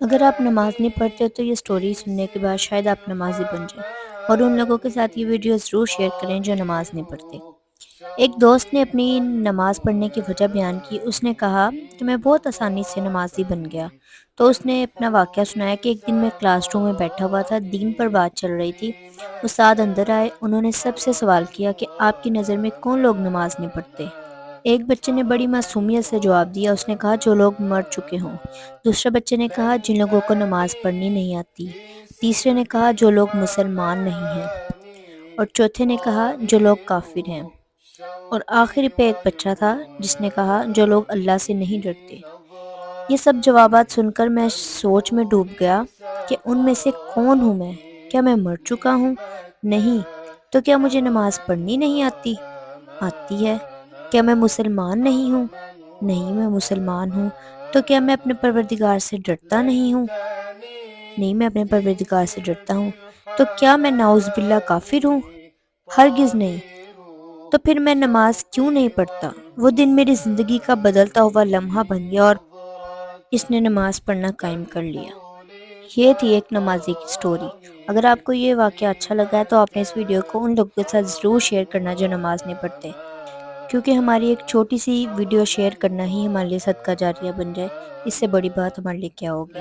اگر آپ نماز نہیں پڑھتے تو یہ سٹوری سننے کے بعد شاید آپ نمازی بن جائیں، اور ان لوگوں کے ساتھ یہ ویڈیو ضرور شیئر کریں جو نماز نہیں پڑھتے۔ ایک دوست نے اپنی نماز پڑھنے کی وجہ بیان کی۔ اس نے کہا کہ میں بہت آسانی سے نمازی بن گیا۔ تو اس نے اپنا واقعہ سنایا کہ ایک دن میں کلاس روم میں بیٹھا ہوا تھا، دین پر بات چل رہی تھی۔ استاد اندر آئے، انہوں نے سب سے سوال کیا کہ آپ کی نظر میں کون لوگ نماز نہیں پڑھتے؟ ایک بچے نے بڑی معصومیت سے جواب دیا، اس نے کہا جو لوگ مر چکے ہوں۔ دوسرے بچے نے کہا جن لوگوں کو نماز پڑھنی نہیں آتی۔ تیسرے نے کہا جو لوگ مسلمان نہیں ہیں، اور چوتھے نے کہا جو لوگ کافر ہیں، اور آخر پہ ایک بچہ تھا جس نے کہا جو لوگ اللہ سے نہیں ڈرتے۔ یہ سب جوابات سن کر میں سوچ میں ڈوب گیا کہ ان میں سے کون ہوں میں؟ کیا میں مر چکا ہوں؟ نہیں۔ تو کیا مجھے نماز پڑھنی نہیں آتی؟ آتی ہے۔ کیا میں مسلمان نہیں ہوں؟ نہیں، میں مسلمان ہوں۔ تو کیا میں اپنے پروردگار سے ڈرتا نہیں ہوں؟ نہیں، میں اپنے پروردگار سے ڈرتا ہوں۔ تو کیا میں نعوذ باللہ کافر ہوں؟ ہرگز نہیں۔ تو پھر میں نماز کیوں نہیں پڑھتا؟ وہ دن میری زندگی کا بدلتا ہوا لمحہ بن گیا، اور اس نے نماز پڑھنا قائم کر لیا۔ یہ تھی ایک نمازی کی سٹوری۔ اگر آپ کو یہ واقعہ اچھا لگا ہے تو آپ نے اس ویڈیو کو ان لوگوں کے ساتھ ضرور شیئر کرنا جو نماز نہیں پڑھتے، کیونکہ ہماری ایک چھوٹی سی ویڈیو شیئر کرنا ہی ہمارے لیے صدقہ جاریہ بن جائے، اس سے بڑی بات ہمارے لیے کیا ہوگی۔